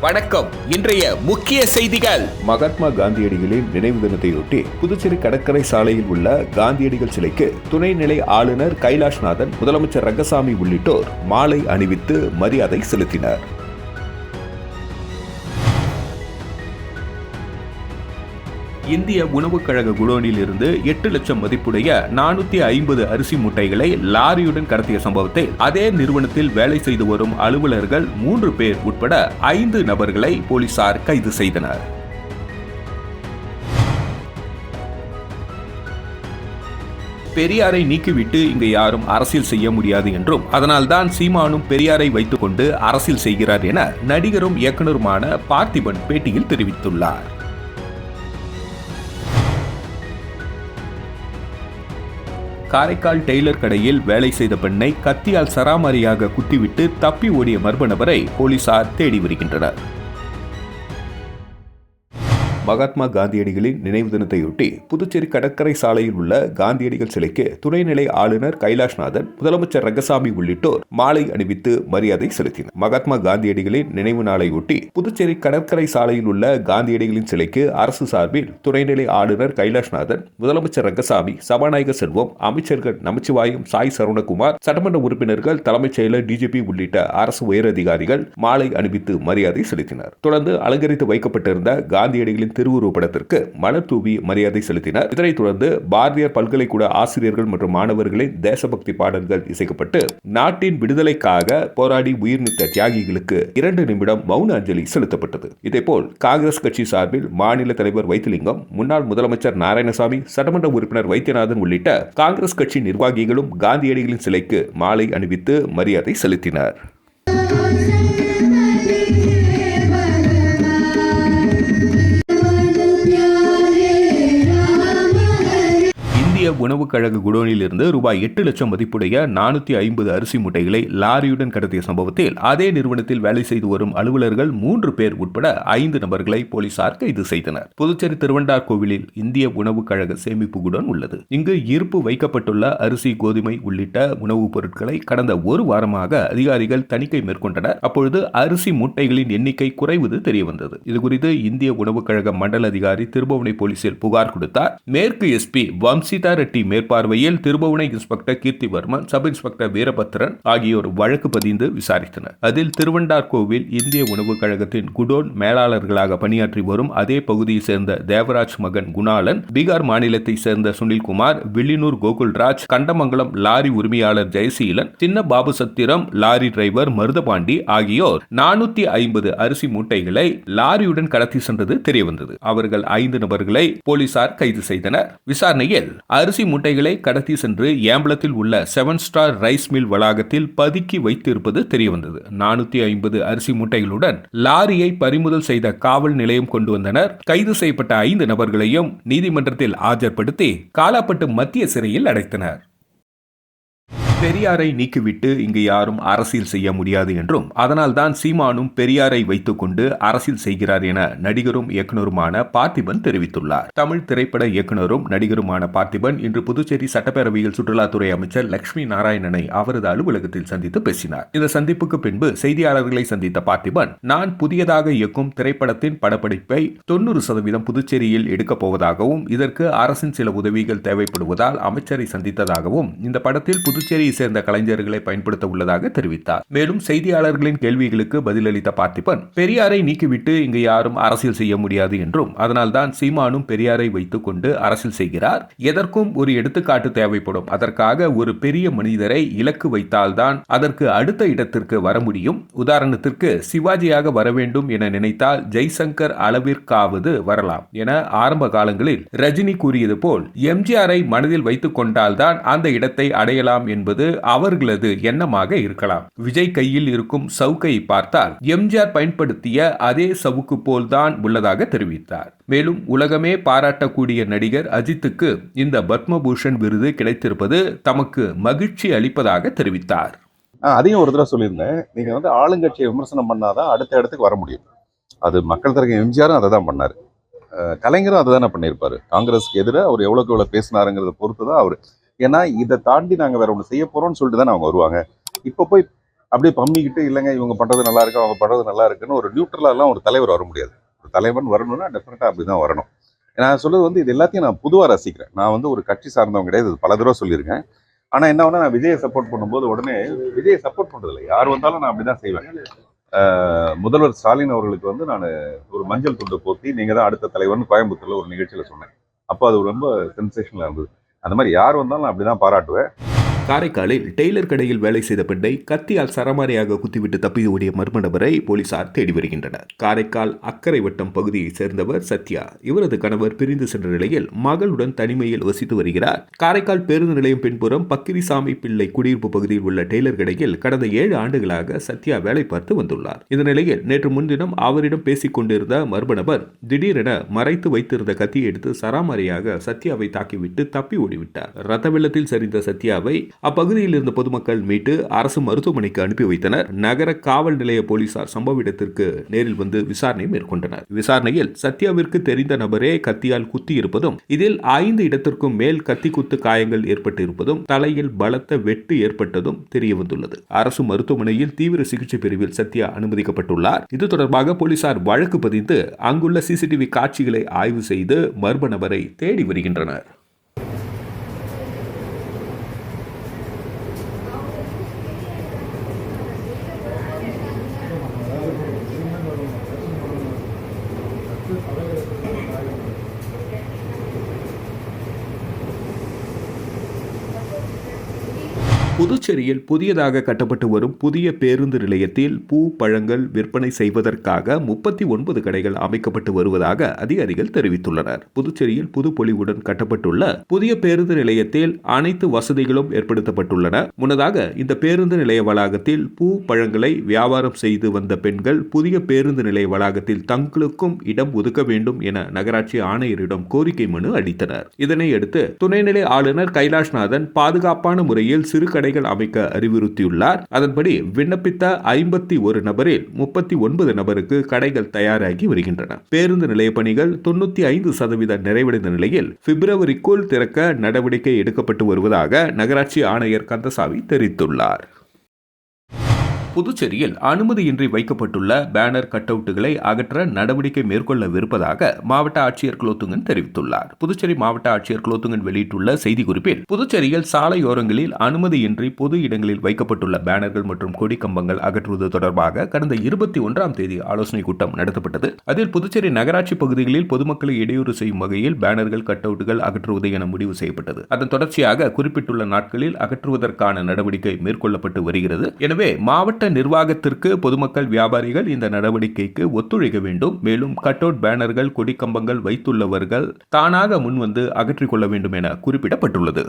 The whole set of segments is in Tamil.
வணக்கம். இன்றைய முக்கிய செய்திகள். மகாத்மா காந்தியடிகளின் நினைவு தினத்தையொட்டி புதுச்சேரி கடற்கரை சாலையில் உள்ள காந்தியடிகள் சிலைக்கு துணைநிலை ஆளுநர் கைலாஷ்நாதன், முதலமைச்சர் ரங்கசாமி உள்ளிட்டோர் மாலை அணிவித்து மரியாதை செலுத்தினர். இந்திய உணவுக் கழக குடோனில் இருந்து 8 லட்சம் மதிப்புடைய 450 அரிசி மூட்டைகளை லாரியுடன் கடத்திய சம்பவத்தில் அதே நிறுவனத்தில் வேலை செய்து வரும் அலுவலர்கள் 3 பேர் உட்பட 5 நபர்களை போலீசார் கைது செய்தனர். பெரியாரை நீக்கிவிட்டு இங்கு யாரும் அரசியல் செய்ய முடியாது என்றும், அதனால்தான் சீமானும் பெரியாரை வைத்துக் கொண்டு அரசியல் செய்கிறார் என நடிகரும் இயக்குனருமான பார்த்திபன் பேட்டியில் தெரிவித்துள்ளார். காரைக்கால் டெய்லர் கடையில் வேலை செய்த பெண்ணை கத்தியால் சராமரியாக குத்திவிட்டு தப்பி ஓடிய மர்ம நபரை போலீசார் தேடி வருகின்றனர். மகாத்மா காந்தியடிகளின் நினைவு தினத்தையொட்டி புதுச்சேரி கடற்கரை சாலையில் உள்ள காந்தியடிகள் சிலைக்கு துணைநிலை ஆளுநர் கைலாஷ்நாதன், முதலமைச்சர் ரங்கசாமி உள்ளிட்டோர் மாலை அணிவித்து மரியாதை செலுத்தினர். மகாத்மா காந்தியடிகளின் நினைவு நாளையொட்டி புதுச்சேரி கடற்கரை சாலையில் உள்ள காந்தியடிகளின் சிலைக்கு அரசு சார்பில் துணைநிலை ஆளுநர் கைலாஷ்நாதன், முதலமைச்சர் ரங்கசாமி, சபாநாயகர் செல்வம், அமைச்சர்கள் நமச்சிவாயம், சாய் சரவணகுமார், சட்டமன்ற உறுப்பினர்கள், தலைமைச் செயலர், டிஜிபி உள்ளிட்ட அரசு உயரதிகாரிகள் மாலை அணிவித்து மரியாதை செலுத்தினர். தொடர்ந்து அலங்கரித்து வைக்கப்பட்டிருந்த காந்தியடிகளின் திருவுருவப்படத்திற்கு மலர் தூவி மரியாதை செலுத்தினர். இதனைத் தொடர்ந்து பாரதியார் பல்கலைக்கூட ஆசிரியர்கள் மற்றும் மாணவர்களின் தேசபக்தி பாடல்கள் இசைக்கப்பட்டு நாட்டின் விடுதலைக்காக போராடி உயிர்நீத்த தியாகிகளுக்கு 2 நிமிடம் மௌன அஞ்சலி செலுத்தப்பட்டது. இதேபோல் காங்கிரஸ் கட்சி சார்பில் மாநில தலைவர் வைத்திலிங்கம், முன்னாள் முதலமைச்சர் நாராயணசாமி, சட்டமன்ற உறுப்பினர் வைத்தியநாதன் உள்ளிட்ட காங்கிரஸ் கட்சி நிர்வாகிகளும் காந்தியடிகளின் சிலைக்கு மாலை அணிவித்து மரியாதை செலுத்தினர். உணவுக் கழக குடோனில் இருந்து ரூபாய் 8 லட்சம் மதிப்புடைய 450 அரிசி மூட்டைகளை லாரியுடன் கடத்திய சம்பவத்தில் அதே நிறுவனத்தில் வேலை செய்து வரும் அலுவலர்கள் 3 பேர் உட்பட 5 நபர்களை போலீசார் கைது செய்தனர். புதுச்சேரி திருவண்டார் கோவிலில் இந்திய உணவுக் கழக சேமிப்பு குடோன் உள்ளது. இங்கு இருப்பு வைக்கப்பட்டுள்ள அரிசி, கோதுமை உள்ளிட்ட உணவுப் பொருட்களை கடந்த 1 வாரமாக அதிகாரிகள் தணிக்கை மேற்கொண்டனர். அப்பொழுது அரிசி மூட்டைகளின் எண்ணிக்கை குறைவது தெரியவந்தது. இதுகுறித்து இந்திய உணவுக் கழக மண்டல அதிகாரி திருபுவனை போலீசில் புகார் கொடுத்தார். மேற்கு எஸ்பி வம்சிதா ரெட்டி மேற்பார்வையில் Thirubuvanai inspector Keerthivarman, sub inspector Veerabhadran ஆகியோர் வழக்கு பதிந்து விசாரித்தனர். அதில் திருவண்டார் கோவில் இந்திய உணவுக் கழகத்தின் குடோன் மேலாளர்களாக பணியாற்றி வரும் அதே பகுதியை சேர்ந்த தேவராஜ் மகன் குணாலன், பீகார் மாநிலத்தை சேர்ந்த சுனில்குமார், வில்லியனூர் கோகுல்ராஜ், கண்டமங்கலம் லாரி உரிமையாளர் ஜெயசீலன், சின்ன பாபு சத்திரம் லாரி டிரைவர் மருதபாண்டி ஆகியோர் 450 அரிசி மூட்டைகளை லாரியுடன் கடத்தி சென்றது தெரியவந்தது. அவர்கள் 5 நபர்களை போலீசார் கைது செய்தனர். விசாரணையில் அரிசி மூட்டைகளை கடத்தி சென்று ஏம்பலத்தில் உள்ள 7 ஸ்டார் ரைஸ் மில் வளாகத்தில் பதுக்கி வைத்திருப்பது தெரியவந்தது. 450 அரிசி மூட்டைகளுடன் லாரியை பறிமுதல் செய்த காவல் நிலையம் கொண்டு வந்தனர். கைது செய்யப்பட்ட 5 நபர்களையும் நீதிமன்றத்தில் ஆஜர்படுத்தி காலாப்பட்டு மத்திய சிறையில் அடைத்தனர். பெரியாரை நீக்கிவிட்டு இங்கு யாரும் அரசியல் செய்ய முடியாது என்றும், அதனால்தான் சீமானும் பெரியாரை வைத்துக் கொண்டு அரசியல் செய்கிறார் என நடிகரும் இயக்குனருமான பார்த்திபன் தெரிவித்துள்ளார். தமிழ் திரைப்பட இயக்குனரும் நடிகருமான பார்த்திபன் இன்று புதுச்சேரி சட்டப்பேரவையில் சுற்றுலாத்துறை அமைச்சர் லட்சுமி நாராயணனை அவரது அலுவலகத்தில் சந்தித்து பேசினார். இந்த சந்திப்புக்கு பின்பு செய்தியாளர்களை சந்தித்த பார்த்திபன், நான் புதியதாக இயக்கும் திரைப்படத்தின் படப்பிடிப்பை 90% புதுச்சேரியில் எடுக்கப் போவதாகவும், இதற்கு அரசின் சில உதவிகள் தேவைப்படுவதால் அமைச்சரை சந்தித்ததாகவும், இந்த படத்தில் புதுச்சேரி சேர்ந்த கலைஞர்களை பயன்படுத்த உள்ளதாக தெரிவித்தார். மேலும் செய்தியாளர்களின் கேள்விகளுக்கு பதிலளித்த பார்த்திபன், பெரியாரை நீக்கிவிட்டு இங்கு யாரும் அரசியல் செய்ய முடியாது என்றும், அதனால்தான் சீமானும் பெரியாரை வைத்துக் கொண்டு அரசியல் செய்கிறார். எதற்கும் ஒரு எடுத்துக்காட்டு தேவைப்படும். அதற்காக ஒரு பெரிய மனிதரை இலக்கு வைத்தால்தான் அதற்கு அடுத்த இடத்திற்கு வர முடியும். உதாரணத்திற்கு சிவாஜியாக வர வேண்டும் என நினைத்தால் ஜெய்சங்கர் அளவிற்காவது வரலாம் என ஆரம்ப காலங்களில் ரஜினி கூறியது போல் எம்ஜிஆரை மனதில் வைத்துக் கொண்டால்தான் அந்த இடத்தை அடையலாம் என்பது அவர்களது எண்ணமாக இருக்கலாம். விஜய் கையில் இருக்கும் சவுக்கை பார்த்தால் எம்ஜிஆர் பயன்படுத்திய அதே சவுக்கு போல்தான் உள்ளதாக தெரிவித்தார். மேலும் உலகமே பாராட்டக்கூடிய நடிகர் அஜித்துக்கு இந்த பத்மபூஷன் விருது கிடைத்திருப்பது தமக்கு மகிழ்ச்சி அளிப்பதாக தெரிவித்தார். அதையும் ஒரு தடவை சொல்லியிருந்தேன், நீங்க ஆளுங்கட்சியை விமர்சனம் பண்ணாதான் அடுத்த இடத்துக்கு வர முடியும். அது மக்கள் தரங்க எம்ஜிஆரும் அதை தான் பண்ணாரு, கலைஞரும் அதை தானே பண்ணியிருப்பாரு. காங்கிரஸுக்கு எதிராக அவர் எவ்வளோக்கு எவ்வளோ பேசினாருங்கிறத பொறுத்து தான் அவர். ஏன்னா இதை தாண்டி நாங்கள் வேற ஒன்று செய்ய போறோம்னு சொல்லிட்டு தானே அவங்க வருவாங்க. இப்போ போய் அப்படியே பம்மிக்கிட்டு இல்லைங்க இவங்க பண்றது நல்லா இருக்கு அவங்க பண்றது நல்லா இருக்குன்னு ஒரு நியூட்ரலாலாம் ஒரு தலைவர் வர முடியாது. ஒரு தலைவன் வரணும்னா டெஃபினட்டா அப்படிதான் வரணும். நான் சொல்றது இது எல்லாத்தையும் நான் பொதுவாக ரசிக்கிறேன். நான் ஒரு கட்சி சார்ந்தவங்க கிடையாது, இது பல தடவை சொல்லியிருக்கேன். ஆனா என்ன ஒண்ணு, நான் விஜயை சப்போர்ட் பண்ணும்போது உடனே விஜயை சப்போர்ட் பண்றதில்லை, யார் வந்தாலும் நான் அப்படிதான் செய்வேன். முதல்வர் ஸ்டாலின் அவர்களுக்கு நான் ஒரு மஞ்சள் துண்டு போத்தி நீங்க தான் அடுத்த தலைவர்னு கோயம்புத்தூர்ல ஒரு நிகழ்ச்சியில சொன்னேன். அப்போ அது ரொம்ப சென்சேஷனலா இருந்தது. அந்த மாதிரி யார் வந்தாலும் நான் அப்படிதான் பாராட்டுவேன். காரைக்காலில் டெய்லர் கடையில் வேலை செய்த பெண்ணை கத்தியால் சரமாரியாக குத்திவிட்டு தப்பி ஓடிய மர்ம நபரை போலீசார் தேடி வருகின்றனர். காரைக்கால் அக்கரை வட்டம் பகுதியைச் சேர்ந்தவர் சத்யா. இவரது கணவர் பிரிந்து சென்ற நிலையில் மகளுடன் தனிமையில் வசித்து வருகிறார். காரைக்கால் பேருந்து நிலையம் பின்புறம் பக்கிரிசாமி பிள்ளை குடியிருப்பு பகுதியில் உள்ள டெய்லர் கடையில் கடந்த 7 ஆண்டுகளாக சத்யா வேலை பார்த்து வந்துள்ளார். இந்த நிலையில் நேற்று முன்தினம் அவரிடம் பேசிக் கொண்டிருந்த மர்ம நபர் திடீரென மறைத்து வைத்திருந்த கத்தியை எடுத்து சராமாரியாக சத்யாவை தாக்கிவிட்டு தப்பி ஓடிவிட்டார். ரத்த வெள்ளத்தில் சரிந்த சத்யாவை அப்பகுதியில் இருந்த பொதுமக்கள் மீட்டு அரசு மருத்துவமனைக்கு அனுப்பி வைத்தனர். நகர காவல் நிலைய போலீசார் சம்பவ இடத்திற்கு நேரில் வந்து விசாரணை மேற்கொண்டனர். விசாரணையில் சத்யாவிற்கு தெரிந்த நபரே கத்தியால் குத்தி இருப்பதும், இதில் 5 இடத்திற்கும் மேல் கத்தி குத்து காயங்கள் ஏற்பட்டு இருப்பதும், தலையில் பலத்த வெட்டு ஏற்பட்டதும் தெரிய வந்துள்ளது. அரசு மருத்துவமனையில் தீவிர சிகிச்சை பிரிவில் சத்யா அனுமதிக்கப்பட்டுள்ளார். இது தொடர்பாக போலீசார் வழக்கு பதிந்து அங்குள்ள சிசிடிவி காட்சிகளை ஆய்வு செய்து மர்ம நபரை தேடி வருகின்றனர். புதுச்சேரியில் புதியதாக கட்டப்பட்டு வரும் புதிய பேருந்து நிலையத்தில் பூ பழங்கள் விற்பனை செய்வதற்காக 39 கடைகள் அமைக்கப்பட்டு வருவதாக அதிகாரிகள் தெரிவித்துள்ளனர். புதுச்சேரியில் புது பொலிவுடன் கட்டப்பட்டுள்ள புதிய பேருந்து நிலையத்தில் அனைத்து வசதிகளும் ஏற்படுத்தப்பட்டுள்ளன. முன்னதாக இந்த பேருந்து நிலைய வளாகத்தில் பூ பழங்களை வியாபாரம் செய்து வந்த பெண்கள் புதிய பேருந்து நிலைய வளாகத்தில் தங்களுக்கும் இடம் ஒதுக்க வேண்டும் என நகராட்சி ஆணையரிடம் கோரிக்கை மனு அளித்தனர். இதனையடுத்து துணைநிலை ஆளுநர் கைலாஷ்நாதன் பாதுகாப்பான முறையில் சிறு கடைகள் அமைக்க அறிவுறுத்தியுள்ளார். அதன்படி விண்ணப்பித்த 51 நபரில் 39 நபருக்கு கடைகள் தயாராகி வருகின்றன. பேருந்து நிலைய பணிகள் 95% நிறைவடைந்த நிலையில் பிப்ரவரிக்குள் திறக்க நடவடிக்கை எடுக்கப்பட்டு வருவதாக நகராட்சி ஆணையர் கந்தசாமி தெரிவித்துள்ளார். புதுச்சேரியில் அனுமதியின்றி வைக்கப்பட்டுள்ள பேனர் கட் அவுட்டுகளை அகற்ற நடவடிக்கை மேற்கொள்ளவிருப்பதாக மாவட்ட ஆட்சியர் குலோத்துங்கன் தெரிவித்துள்ளார். புதுச்சேரி மாவட்ட ஆட்சியர் குலோத்துங்கன் வெளியிட்டுள்ள செய்திக்குறிப்பில், புதுச்சேரியில் சாலையோரங்களில் அனுமதியின்றி பொது இடங்களில் வைக்கப்பட்டுள்ள பேனர்கள் மற்றும் கொடி கம்பங்கள் அகற்றுவது தொடர்பாக கடந்த 21ஆம் தேதி ஆலோசனை கூட்டம் நடத்தப்பட்டது. அதில் புதுச்சேரி நகராட்சி பகுதிகளில் பொதுமக்களை இடையூறு செய்யும் வகையில் பேனர்கள் கட் அவுட்டுகள் அகற்றுவது என முடிவு செய்யப்பட்டது. அதன் தொடர்ச்சியாக குறிப்பிட்டுள்ள நாட்களில் அகற்றுவதற்கான நடவடிக்கை மேற்கொள்ளப்பட்டு வருகிறது. எனவே மாவட்ட நிர்வாகத்திற்கு பொதுமக்கள் வியாபாரிகள் இந்த நடவடிக்கைக்கு ஒத்துழைக்க வேண்டும். மேலும் கட் அவுட் பேனர்கள் கொடி கம்பங்கள் வைத்துள்ளவர்கள் தானாக முன்வந்து அகற்றிக் கொள்ள வேண்டும் என குறிப்பிடப்பட்டுள்ளது.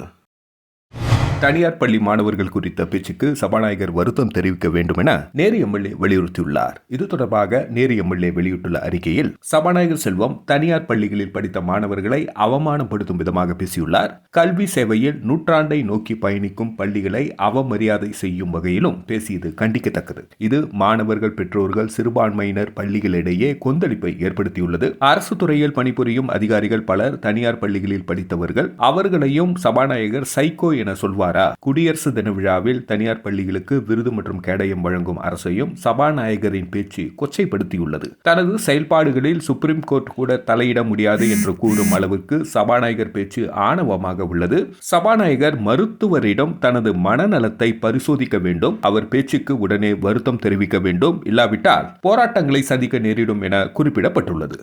தனியார் பள்ளி மாணவர்கள் குறித்த பேச்சுக்கு சபாநாயகர் வருத்தம் தெரிவிக்க வேண்டும் என நேரு எம்எல்ஏ வலியுறுத்தியுள்ளார். இது தொடர்பாக நேரு எம்எல்ஏ வெளியிட்டுள்ள அறிக்கையில், சபாநாயகர் செல்வம் தனியார் பள்ளிகளில் படித்த மாணவர்களை அவமானப்படுத்தும் விதமாக பேசியுள்ளார். கல்வி சேவையில் நூற்றாண்டை நோக்கி பயணிக்கும் பள்ளிகளை அவமரியாதை செய்யும் வகையிலும் பேசியது கண்டிக்கத்தக்கது. இது மாணவர்கள், பெற்றோர்கள், சிறுபான்மையினர் பள்ளிகளிடையே கொந்தளிப்பை ஏற்படுத்தியுள்ளது. அரசு துறையில் பணிபுரியும் அதிகாரிகள் பலர் தனியார் பள்ளிகளில் படித்தவர்கள். அவர்களையும் சபாநாயகர் சைக்கோ என சொல்வார். குடியரசு தின விழாவில் தனியார் பள்ளிகளுக்கு விருது மற்றும் கேடயம் வழங்கும் அரசையும் சபாநாயகரின் பேச்சு கொச்சைப்படுத்தியுள்ளது. தனது செயல்பாடுகளில் சுப்ரீம் கோர்ட் கூட தலையிட முடியாது என்று கூறும் அளவுக்கு சபாநாயகர் பேச்சு ஆணவமாக உள்ளது. சபாநாயகர் மருத்துவரிடம் தனது மனநலத்தை பரிசோதிக்க வேண்டும். அவர் பேச்சுக்கு உடனே வருத்தம் தெரிவிக்க வேண்டும். இல்லாவிட்டால் போராட்டங்களை சந்திக்க நேரிடும் என குறிப்பிடப்பட்டுள்ளது.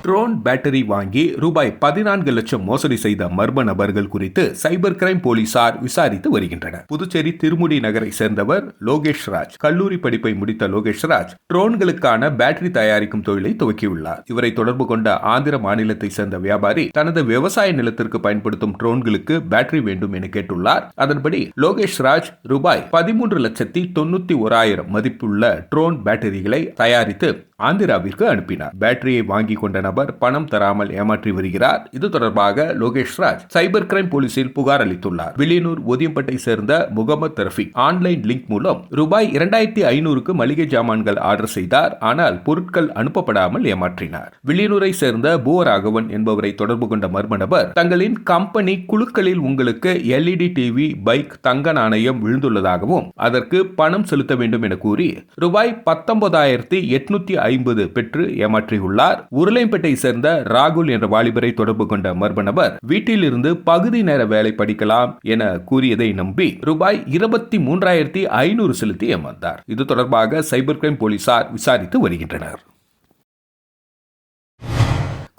ட்ரோன் பேட்டரி வாங்கி ரூபாய் 14 லட்சம் மோசடி செய்த மர்ம நபர்கள் குறித்து சைபர் கிரைம் போலீசார் விசாரித்து வருகின்றனர். புதுச்சேரி திருமுடி நகரை சேர்ந்தவர் லோகேஷ் ராஜ். கல்லூரி படிப்பை முடித்த லோகேஷ் ராஜ் ட்ரோன்களுக்கான பேட்டரி தயாரிக்கும் தொழிலை துவக்கியுள்ளார். இவரை தொடர்பு கொண்ட ஆந்திர மாநிலத்தை சேர்ந்த வியாபாரி தனது விவசாய நிலத்திற்கு பயன்படுத்தும் ட்ரோன்களுக்கு பேட்டரி வேண்டும் என கேட்டுள்ளார். அதன்படி லோகேஷ் ராஜ் ரூபாய் 13,91,000 மதிப்புள்ள ட்ரோன் பேட்டரிகளை தயாரித்து ஆந்திராவிற்கு அனுப்பினார். பேட்டரியை வாங்கி கொண்ட நபர் பணம் தராமல் ஏமாற்றி வருகிறார். இது தொடர்பாக லோகேஷ் ராஜ் சைபர் கிரைம் போலீசில் புகார் அளித்துள்ளார். வில்லியனூர் ஒதியம்பட்டை சேர்ந்த முகமது ரஃபீக் ஆன்லைன் லிங்க் மூலம் ரூபாய் 2500க்கு மளிகை ஜாமான்கள் ஆர்டர் செய்தார். ஆனால் பொருட்கள் அனுப்பப்படாமல் ஏமாற்றினார். வில்லியனூரை சேர்ந்த பூவராகவன் என்பவரை தொடர்பு கொண்ட மர்ம நபர் தங்களின் கம்பெனி குழுக்களில் உங்களுக்கு LED டிவி, பைக், தங்க நாணயம் விழுந்துள்ளதாகவும் அதற்கு பணம் செலுத்த வேண்டும் என கூறி ரூபாய் 19,850 பெற்று ஏமாற்றியுள்ளார். உருளைப்பேட்டை சேர்ந்த ராகுல் என்ற வாலிபரை தொடர்பு கொண்ட மர்ம நபர் வீட்டில் இருந்து பகுதி நேர வேலை படிக்கலாம் என கூறியதை நம்பி ரூபாய் 23,500 செலுத்தி ஏமாந்தார். இது தொடர்பாக சைபர் கிரைம் போலீசார் விசாரித்து வருகின்றனர்.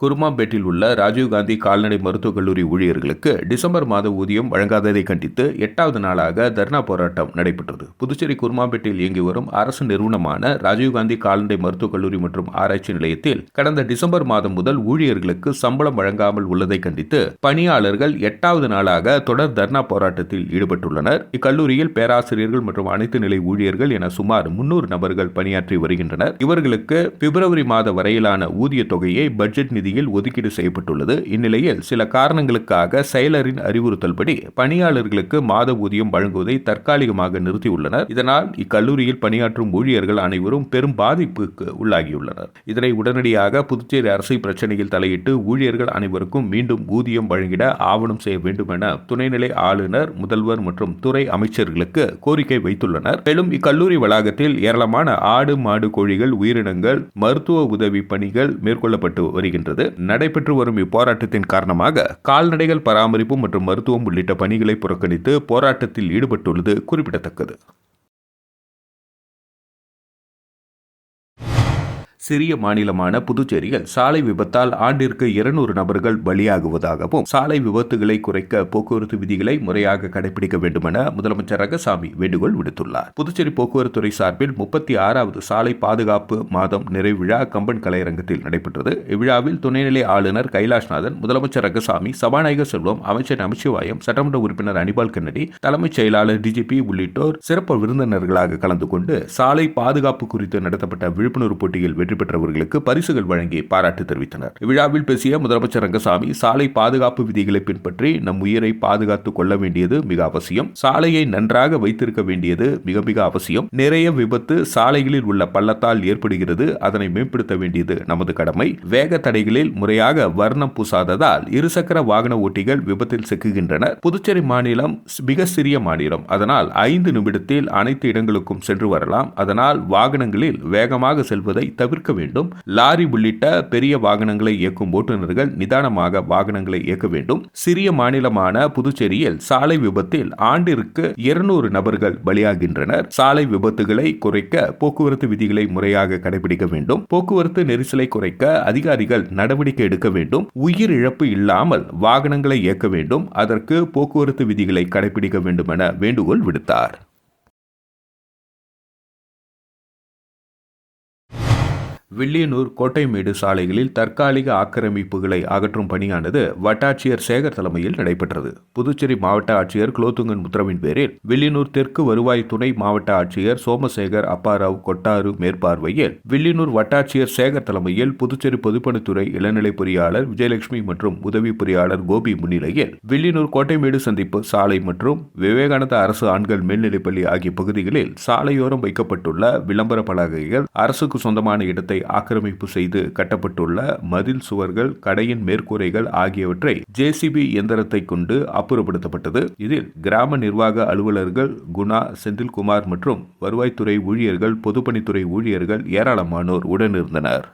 குருமாம்பேட்டில் உள்ள ராஜீவ்காந்தி கால்நடை மருத்துவக் கல்லூரி ஊழியர்களுக்கு டிசம்பர் மாத ஊதியம் வழங்காததை கண்டித்து 8வது நாளாக தர்ணா போராட்டம் நடைபெற்றது. புதுச்சேரி குருமாம்பேட்டில் இயங்கி வரும் அரசு நிறுவனமான ராஜீவ்காந்தி கால்நடை மருத்துவக் கல்லூரி மற்றும் ஆராய்ச்சி நிலையத்தில் கடந்த டிசம்பர் மாதம் முதல் ஊழியர்களுக்கு சம்பளம் வழங்காமல் உள்ளதை கண்டித்து பணியாளர்கள் 8வது நாளாக தொடர் தர்ணா போராட்டத்தில் ஈடுபட்டுள்ளனர். இக்கல்லூரியில் பேராசிரியர்கள் மற்றும் அனைத்து நிலை ஊழியர்கள் என சுமார் 300 நபர்கள் பணியாற்றி வருகின்றனர். இவர்களுக்கு பிப்ரவரி மாத வரையிலான ஊதிய தொகையை பட்ஜெட் நிதி ஒதுக்கீடு செய்யப்பட்டுள்ளது. இந்நிலையில் சில காரணங்களுக்காக செயலரின் அறிவுறுத்தல்படி பணியாளர்களுக்கு மாத ஊதியம் வழங்குவதை தற்காலிகமாக நிறுத்தியுள்ளனர். இதனால் இக்கல்லூரியில் பணியாற்றும் ஊழியர்கள் அனைவரும் பெரும் பாதிப்புக்கு உள்ளாகியுள்ளனர். இதனை உடனடியாக புதுச்சேரி அரசு பிரச்சனையில் தலையிட்டு ஊழியர்கள் அனைவருக்கும் மீண்டும் ஊதியம் வழங்கிட ஆவணம் செய்ய வேண்டும் என துணைநிலை ஆளுநர், முதல்வர் மற்றும் துறை அமைச்சர்களுக்கு கோரிக்கை வைத்துள்ளனர். மேலும் இக்கல்லூரி வளாகத்தில் ஏராளமான ஆடு, மாடு, கோழிகள், உயிரினங்கள் மருத்துவ உதவி பணிகள் மேற்கொள்ளப்பட்டு வருகின்றது. நடைபெற்று வரும் இப்போராட்டத்தின் காரணமாக கால்நடைகள் பராமரிப்பு மற்றும் மருத்துவம் உள்ளிட்ட பணிகளை புறக்கணித்து போராட்டத்தில் ஈடுபட்டுள்ளது குறிப்பிடத்தக்கது. சிறிய மாநிலமான புதுச்சேரியில் சாலை விபத்தால் ஆண்டிற்கு 200 நபர்கள் பலியாகுவதாகவும் சாலை விபத்துகளை குறைக்க போக்குவரத்து விதிகளை முறையாக கடைபிடிக்க வேண்டும் என முதலமைச்சர் ரங்கசாமி வேண்டுகோள் விடுத்துள்ளார். புதுச்சேரி போக்குவரத்து துறை சார்பில் 36வது சாலை பாதுகாப்பு மாதம் நிறைவு விழா கம்பன் கலையரங்கத்தில் நடைபெற்றது. இவ்விழாவில் துணைநிலை ஆளுநர் கைலாஷ்நாதன், முதலமைச்சர் ரங்கசாமி, சபாநாயகர் செல்வம், அமைச்சர் நமச்சிவாயம், சட்டமன்ற உறுப்பினர் அனிபால் கன்னடி, தலைமைச் செயலாளர் DGP உள்ளிட்டோர் சிறப்பு விருந்தினர்களாக கலந்து கொண்டு சாலை பாதுகாப்பு குறித்து நடத்தப்பட்ட விழிப்புணர்வு போட்டியில் வெற்றி பெற்றவர்களுக்கு பரிசுகள் வழங்கி பாராட்டு தெரிவித்தனர். இவ்விழாவில் பேசிய முதலமைச்சர் ரங்கசாமி, சாலை பாதுகாப்பு விதிகளை பின்பற்றி நம் உயிரை பாதுகாத்துக் கொள்ள வேண்டியது மிக அவசியம். சாலையை நன்றாக வைத்திருக்க வேண்டியது மிக மிக அவசியம். நிறைய விபத்து சாலைகளில் உள்ள பள்ளத்தால் ஏற்படுகிறது. அதனை மேம்படுத்த வேண்டியது நமது கடமை. வேக தடைகளில் முறையாக வர்ணம் பூசாததால் இருசக்கர வாகன ஓட்டிகள் விபத்தில் சிக்குகின்றனர். புதுச்சேரி மாநிலம் மிக சிறிய மாநிலம். அதனால் 5 நிமிடத்தில் அனைத்து இடங்களுக்கும் சென்று வரலாம். அதனால் வாகனங்களில் வேகமாக செல்வதை தவிர்க்க வேண்டும். லாரி உள்ளிட்ட பெரிய வாகனங்களை இயக்கும் ஓட்டுநர்கள் நிதானமாக வாகனங்களை இயக்க வேண்டும். சிறிய மாநிலமான புதுச்சேரியில் சாலை விபத்தில் ஆண்டிற்கு 200 நபர்கள் பலியாகின்றனர். சாலை விபத்துகளை குறைக்க போக்குவரத்து விதிகளை முறையாக கடைபிடிக்க வேண்டும். போக்குவரத்து நெரிசலை குறைக்க அதிகாரிகள் நடவடிக்கை எடுக்க வேண்டும். உயிர் இழப்பு இல்லாமல் வாகனங்களை இயக்க வேண்டும். அதற்கு போக்குவரத்து விதிகளை கடைபிடிக்க வேண்டும் என வேண்டுகோள் விடுத்தார். வில்லியனூர், கோட்டைமேடு சாலைகளில் தற்காலிக ஆக்கிரமிப்புகளை அகற்றும் பணியானது வட்டாட்சியர் சேகர் தலைமையில் நடைபெற்றது. புதுச்சேரி மாவட்ட ஆட்சியர் குலோத்துங்கன் உத்தரவின் பேரில் வில்லியனூர் தெற்கு வருவாய் துணை மாவட்ட ஆட்சியர் சோமசேகர் அப்பாராவ் கொட்டாரு மேற்பார்வையில் வில்லியனூர் வட்டாட்சியர் சேகர் தலைமையில் புதுச்சேரி பொதுப்பணித்துறை இளநிலை பொறியாளர் விஜயலட்சுமி மற்றும் உதவி பொறியாளர் கோபி முன்னிலையில் வில்லியனூர் கோட்டைமேடு சந்திப்பு சாலை மற்றும் விவேகானந்தா அரசு ஆண்கள் மேல்நிலைப்பள்ளி ஆகிய பகுதிகளில் சாலையோரம் வைக்கப்பட்டுள்ள விளம்பர பலகைகள், அரசுக்கு சொந்தமான இடத்தை ஆக்கிரமிப்பு செய்து கட்டப்பட்டுள்ள மதில் சுவர்கள், கடையின் மேற்கூரைகள் ஆகியவற்றை JCB இயந்திரத்தை கொண்டு அப்புறப்படுத்தப்பட்டது. இதில் கிராம நிர்வாக அலுவலர்கள் குணா, செந்தில்குமார் மற்றும் வருவாய்த்துறை ஊழியர்கள், பொதுப்பணித்துறை ஊழியர்கள் ஏராளமானோர் உடனிருந்தனர்.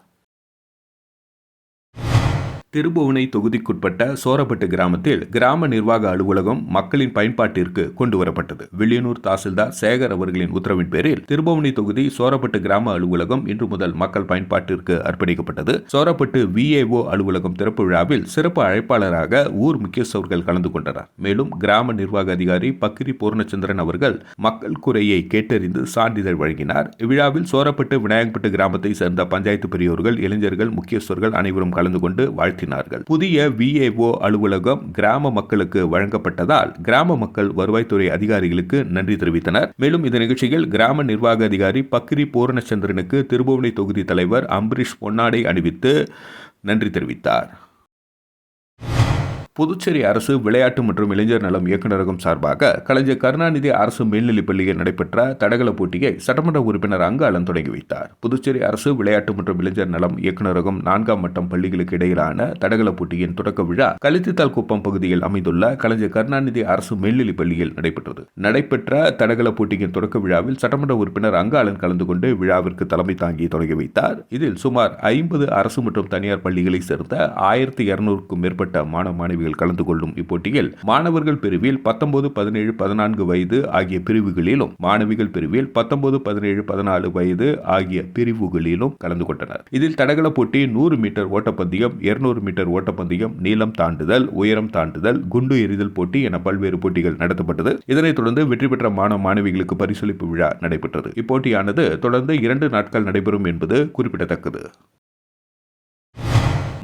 திருபுவனை தொகுதிக்குட்பட்ட சோரப்பட்டு கிராமத்தில் கிராம நிர்வாக அலுவலகம் மக்களின் பயன்பாட்டிற்கு கொண்டுவரப்பட்டது. வில்லியனூர் தாசில்தார் சேகர் அவர்களின் உத்தரவின் பேரில் திருபுவனை தொகுதி சோரப்பட்டு கிராம அலுவலகம் இன்று முதல் மக்கள் பயன்பாட்டிற்கு அர்ப்பணிக்கப்பட்டது. சோரப்பட்டு VAO அலுவலகம் திறப்பு விழாவில் சிறப்பு அழைப்பாளராக ஊர் முக்கியஸ்தர்கள் கலந்து கொண்டனர். மேலும் கிராம நிர்வாக அதிகாரி பக்கிரி பூர்ணச்சந்திரன் அவர்கள் மக்கள் குறையை கேட்டறிந்து சான்றிதழ் வழங்கினார். இவ்விழாவில் சோரப்பட்டு விநாயகப்பட்டு கிராமத்தை சேர்ந்த பஞ்சாயத்து பெரியோர்கள், இளைஞர்கள், முக்கியஸ்தர்கள் அனைவரும் கலந்து கொண்டு வாழ்த்தினார்கள். புதிய VAO அலுவலகம் கிராம மக்களுக்கு வழங்கப்பட்டதால் கிராம மக்கள் வருவாய்த்துறை அதிகாரிகளுக்கு நன்றி தெரிவித்தனர். மேலும் இந்த நிகழ்ச்சியில் கிராம நிர்வாக அதிகாரி பக்கிரி பூர்ணச்சந்திரனுக்கு திருபுவனை தொகுதி தலைவர் அம்பரீஷ் பொன்னாடை அணிவித்து நன்றி தெரிவித்தார். புதுச்சேரி அரசு விளையாட்டு மற்றும் இளைஞர் நலம் இயக்குநரகம் சார்பாக கலைஞர் கருணாநிதி அரசு மேல்நிலைப் பள்ளியில் நடைபெற்ற தடகள போட்டியை சட்டமன்ற உறுப்பினர் அங்காளன் தொடங்கி வைத்தார். புதுச்சேரி அரசு விளையாட்டு மற்றும் இளைஞர் நலம் இயக்குநரகம் 4ஆம் மட்டம் பள்ளிகளுக்கு இடையிலான தடகள போட்டியின் தொடக்க விழா கலித்தித்தால் குப்பம் பகுதியில் அமைந்துள்ள கலைஞர் கருணாநிதி அரசு மேல்நிலைப் பள்ளியில் நடைபெற்றது. நடைபெற்ற தடகள போட்டியின் தொடக்க விழாவில் சட்டமன்ற உறுப்பினர் அங்காளன் கலந்து கொண்டு விழாவிற்கு தலைமை தாங்கி தொடங்கி வைத்தார். இதில் சுமார் 50 அரசு மற்றும் தனியார் பள்ளிகளைச் சேர்ந்த 1200க்கும் மேற்பட்ட மாணவ மாணவிகள் கலந்து கொள்ளும் இப்போட்டியில் மாணவர்கள் பிரிவில் 19, 17, 14 வயது ஆகிய பிரிவுகளிலும் மாணவிகள் பிரிவில் 19, 17, 14 வயது ஆகிய பிரிவுகளிலும் கலந்து கொண்டனர். இதில் தடகள போட்டி 100 மீட்டர் ஓட்டப்பந்தயம், 200 மீட்டர் ஓட்டப்பந்தயம், நீளம் தாண்டுதல், உயரம் தாண்டுதல், குண்டு எறிதல் போட்டி என பல்வேறு போட்டிகள் நடத்தப்பட்டது. இதனைத் தொடர்ந்து வெற்றி பெற்ற மாணவ மாணவிகளுக்கு பரிசளிப்பு விழா நடைபெற்றது. இப்போட்டியானது தொடர்ந்து 2 நாட்கள் நடைபெறும் என்பது குறிப்பிடத்தக்கது.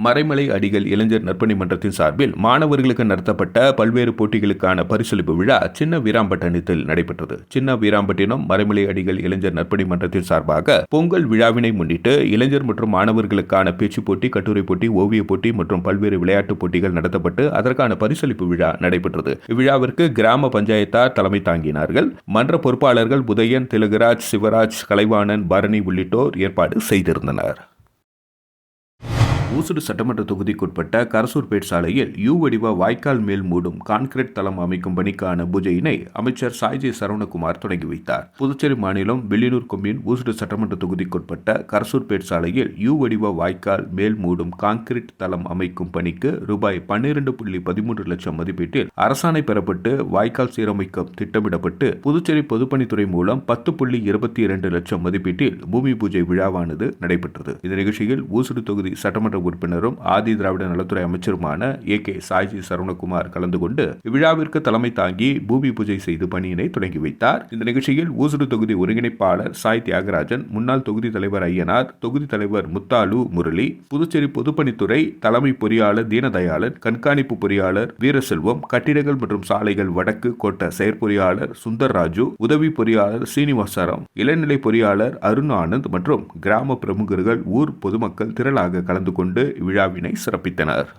மறைமலை அடிகள் இளைஞர் நற்பணி மன்றத்தின் சார்பில் மாணவர்களுக்கு நடத்தப்பட்ட பல்வேறு போட்டிகளுக்கான பரிசளிப்பு விழா சின்ன வீராம்பட்டினத்தில் நடைபெற்றது. சின்ன வீராம்பட்டினம் மறைமலை அடிகள் இளைஞர் நற்பணி மன்றத்தின் சார்பாக பொங்கல் விழாவினை முன்னிட்டு இளைஞர் மற்றும் மாணவர்களுக்கான பேச்சு போட்டி, கட்டுரை போட்டி, ஓவிய போட்டி மற்றும் பல்வேறு விளையாட்டுப் போட்டிகள் நடத்தப்பட்டு அதற்கான பரிசளிப்பு விழா நடைபெற்றது. இவ்விழாவிற்கு கிராம பஞ்சாயத்தார் தலைமை தாங்கினார்கள். மன்ற பொறுப்பாளர்கள் உதயன், திலகராஜ், சிவராஜ், கலைவாணன், பரணி உள்ளிட்டோர் ஏற்பாடு செய்திருந்தனர். ஊசுடு சட்டமன்ற தொகுதிக்குட்பட்ட கரசூர்பேட் சாலையில் யூ வடிவ வாய்க்கால் மேல் மூடும் கான்கிரீட் தளம் அமைக்கும் பணிக்கான பூஜையினை அமைச்சர் சாய்ஜி சரவணகுமார் தொடங்கி வைத்தார். புதுச்சேரி மாநிலம் வெள்ளியூர் கொம்யூன் ஊசுடு சட்டமன்ற தொகுதிக்குட்பட்ட கரசூர்பேட் சாலையில் யூ வடிவ வாய்க்கால் மேல் மூடும் கான்கிரீட் தளம் அமைக்கும் பணிக்கு ரூபாய் 12.13 லட்சம் மதிப்பீட்டில் அரசாணை பெறப்பட்டு வாய்க்கால் சீரமைக்க திட்டமிடப்பட்டு புதுச்சேரி பொதுப்பணித்துறை மூலம் 10.22 லட்சம் மதிப்பீட்டில் பூமி பூஜை விழாவானது நடைபெற்றது. இந்த நிகழ்ச்சியில் ஊசுடு தொகுதி சட்டமன்ற உறுப்பினரும் ஆதி திராவிட நலத்துறை அமைச்சருமான ஏ.கே. சாய்ஜி சரவணகுமார் கலந்து கொண்டு இவ்விழாவிற்கு தலைமை தாங்கி பூமி பூஜை செய்து பணியினை தொடங்கி வைத்தார். இந்த நிகழ்ச்சியில் ஊசுடு தொகுதி ஒருங்கிணைப்பாளர் சாய் தியாகராஜன், முன்னாள் தொகுதி தலைவர் ஐயனார், தொகுதி தலைவர் முத்தாலு முரளி, புதுச்சேரி பொதுப்பணித்துறை தலைமை பொறியாளர் தீனதயாளன், கண்காணிப்பு பொறியாளர் வீரசெல்வம், கட்டிடங்கள் மற்றும் சாலைகள் வடக்கு கோட்ட செயற்பொறியாளர் சுந்தர்ராஜு, உதவி பொறியாளர் சீனிவாசராம், இளநிலை பொறியாளர் அருண் ஆனந்த் மற்றும் கிராம பிரமுகர்கள், ஊர் பொதுமக்கள் திரளாக கலந்து கொண்டு விழாவினை சிறப்பித்தனர்.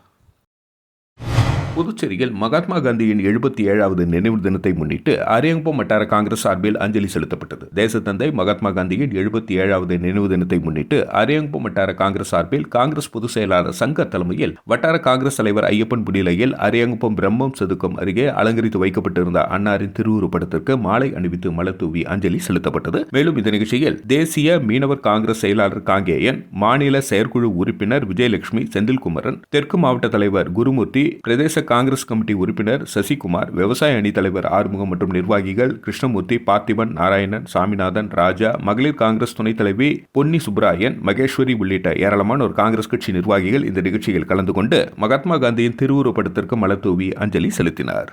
புதுச்சேரியில் மகாத்மா காந்தியின் 77வது நினைவு தினத்தை முன்னிட்டு அரியாங்குப்பம் வட்டார காங்கிரஸ் சார்பில் அஞ்சலி செலுத்தப்பட்டது. தேசத்தந்தை மகாத்மா காந்தியின் 77வது நினைவு தினத்தை முன்னிட்டு அரியாங்குப்பம் வட்டார காங்கிரஸ் சார்பில் காங்கிரஸ் பொதுச் செயலாளர் சங்கர் தலைமையில் வட்டார காங்கிரஸ் தலைவர் ஐயப்பன் முன்னிலையில் அரியாங்குப்பம் பிரம்மம் சதுக்கம் அருகே அலங்கரித்து வைக்கப்பட்டிருந்த அன்னாரின் திருவுருப்படத்திற்கு மாலை அணிவித்து மலர் தூவி அஞ்சலி செலுத்தப்பட்டது. மேலும் இந்த நிகழ்ச்சியில் தேசிய மீனவர் காங்கிரஸ் செயலாளர் காங்கேயன், மாநில செயற்குழு உறுப்பினர் விஜயலட்சுமி, செந்தில்குமரன், தெற்கு மாவட்ட தலைவர் குருமூர்த்தி, பிரதேச காங்கிரஸ் கமிட்டி உறுப்பினர் சசிகுமார், விவசாய அணி தலைவர் ஆறுமுகம் மற்றும் நிர்வாகிகள் கிருஷ்ணமூர்த்தி, பார்த்திபன், நாராயணன், சாமிநாதன், ராஜா, மகளிர் காங்கிரஸ் துணைத் தலைவி பொன்னி சுப்ராயன், மகேஸ்வரி உள்ளிட்ட ஏராளமான ஒரு காங்கிரஸ் கட்சி நிர்வாகிகள் இந்த நிகழ்ச்சியில் கலந்து கொண்டு மகாத்மா காந்தியின் திருவுருவப்படத்திற்கு மலர் தூவி அஞ்சலி செலுத்தினார்.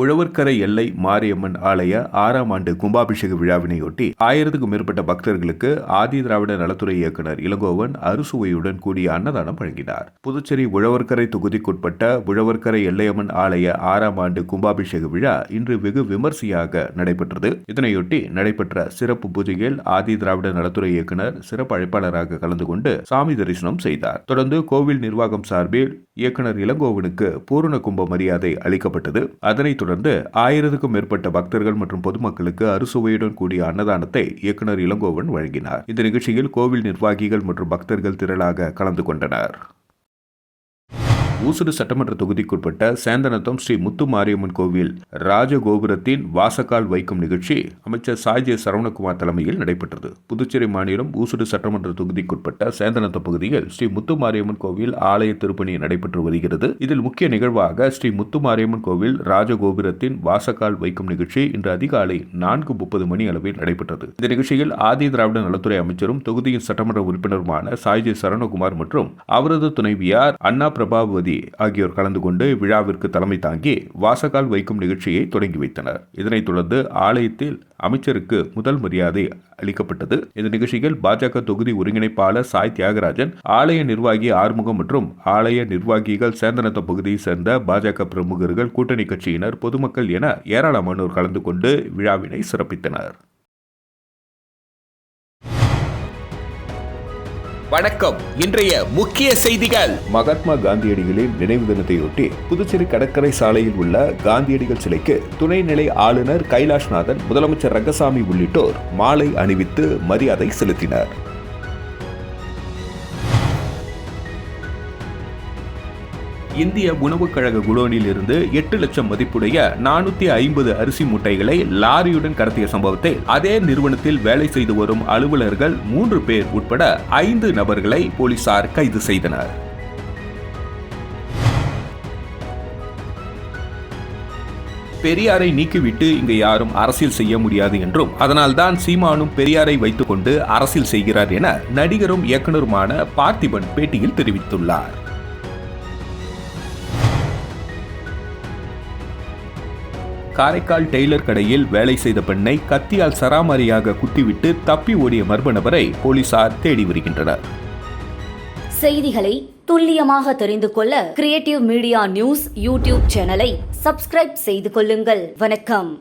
உழவர்கரை எல்லை மாரியம்மன் ஆலய 6ஆம் ஆண்டு கும்பாபிஷேக விழாவினையொட்டி 1000க்கும் மேற்பட்ட பக்தர்களுக்கு ஆதி திராவிட நலத்துறை இயக்குநர் இளங்கோவன் அறுசுவையுடன் கூடிய அன்னதானம் வழங்கினார். புதுச்சேரி உழவர்கரை தொகுதிக்குட்பட்ட உழவர்கரை எல்லையம்மன் ஆலய 6ஆம் ஆண்டு கும்பாபிஷேக விழா இன்று வெகு விமர்சையாக நடைபெற்றது. இதனையொட்டி நடைபெற்ற சிறப்பு பூஜையில் ஆதி திராவிட நலத்துறை இயக்குநர் சிறப்பு அழைப்பாளராக கலந்து கொண்டு சாமி தரிசனம் செய்தார். தொடர்ந்து கோவில் நிர்வாகம் சார்பில் இயக்குநர் இளங்கோவனுக்கு பூரண கும்ப மரியாதை அளிக்கப்பட்டது. அதனைத் தொடர்ந்து 1000க்கும் மேற்பட்ட பக்தர்கள் மற்றும் பொதுமக்களுக்கு அறுசுவையுடன் கூடிய அன்னதானத்தை இயக்குநர் இளங்கோவன் வழங்கினார். இந்த நிகழ்ச்சியில் கோவில் நிர்வாகிகள் மற்றும் பக்தர்கள் திரளாக கலந்து கொண்டனர். ஊசுடு சட்டமன்ற தொகுதிக்குட்பட்ட சேந்தனத்தம் ஸ்ரீ முத்து மாரியம்மன் கோவில் ராஜகோபுரத்தின் வாசக்கால் வைக்கும் நிகழ்ச்சி அமைச்சர் சாய்ஜி சரவணகுமார் தலைமையில் நடைபெற்றது. புதுச்சேரி மாநிலம் ஊசுடு சட்டமன்ற தொகுதிக்குட்பட்ட சேந்தனத்தம் பகுதியில் ஸ்ரீ முத்து மாரியம்மன் கோவில் ஆலய திருப்பணி நடைபெற்று வருகிறது. இதில் முக்கிய நிகழ்வாக ஸ்ரீ முத்து மாரியம்மன் கோவில் ராஜகோபுரத்தின் வாசக்கால் வைக்கும் நிகழ்ச்சி இன்று அதிகாலை 4:30 மணி அளவில் நடைபெற்றது. இந்த நிகழ்ச்சியில் ஆதி திராவிட நலத்துறை அமைச்சரும் தொகுதியின் சட்டமன்ற உறுப்பினருமான சாய்ஜி சரவணகுமார் மற்றும் அவரது துணைவியார் அண்ணா பிரபாவதி ஆகியோர் கலந்து கொண்டு விழாவிற்கு தலைமை தாங்கி வாசக்கால் வைக்கும் நிகழ்ச்சியை தொடங்கி வைத்தனர். இதனைத் தொடர்ந்து ஆலயத்தில் அமைச்சருக்கு முதல் மரியாதை அளிக்கப்பட்டது. இந்த நிகழ்ச்சியில் பாஜக தொகுதி ஒருங்கிணைப்பாளர் சாய் தியாகராஜன், ஆலய நிர்வாகி ஆறுமுகம் மற்றும் ஆலய நிர்வாகிகள், சேந்தனத்தம் பகுதியை சேர்ந்த பாஜக பிரமுகர்கள், கூட்டணி கட்சியினர், பொதுமக்கள் என ஏராளமானோர் கலந்து கொண்டு விழாவினை சிறப்பித்தனர். வணக்கம். இன்றைய முக்கிய செய்திகள். மகாத்மா காந்தியடிகளின் நினைவு தினத்தையொட்டி புதுச்சேரி கடற்கரை சாலையில் உள்ள காந்தியடிகள் சிலைக்கு துணைநிலை ஆளுநர் கைலாஷ்நாதன், முதலமைச்சர் ரங்கசாமி உள்ளிட்டோர் மாலை அணிவித்து மரியாதை செலுத்தினர். இந்திய உணவுக் கழக குடோனில் இருந்து 8 லட்சம் மதிப்புடைய 450 அரிசி மூட்டைகளை லாரியுடன் கடத்திய சம்பவத்தில் அதே நிறுவனத்தில் வேலை செய்து வரும் அலுவலர்கள் 3 பேர் உட்பட 5 நபர்களை போலீசார் கைது செய்தனர். பெரியாரை நீக்கிவிட்டு இங்கு யாரும் அரசியல் செய்ய முடியாது என்றும், அதனால்தான் சீமானும் பெரியாரை வைத்துக் கொண்டு அரசியல் செய்கிறார் என நடிகரும் இயக்குனருமான பார்த்திபன் பேட்டியில் தெரிவித்துள்ளார். காரைக்கால் டெய்லர் கடையில் வேலை செய்த பெண்ணை கத்தியால் சராமாரியாக குத்திவிட்டு தப்பி ஓடிய மர்ம நபரை போலீசார் தேடி வருகின்றனர். செய்திகளை துல்லியமாக தெரிந்து கொள்ள கிரியேட்டிவ் மீடியா நியூஸ் யூடியூப் சேனலை சப்ஸ்கிரைப் செய்து கொள்ளுங்கள். வணக்கம்.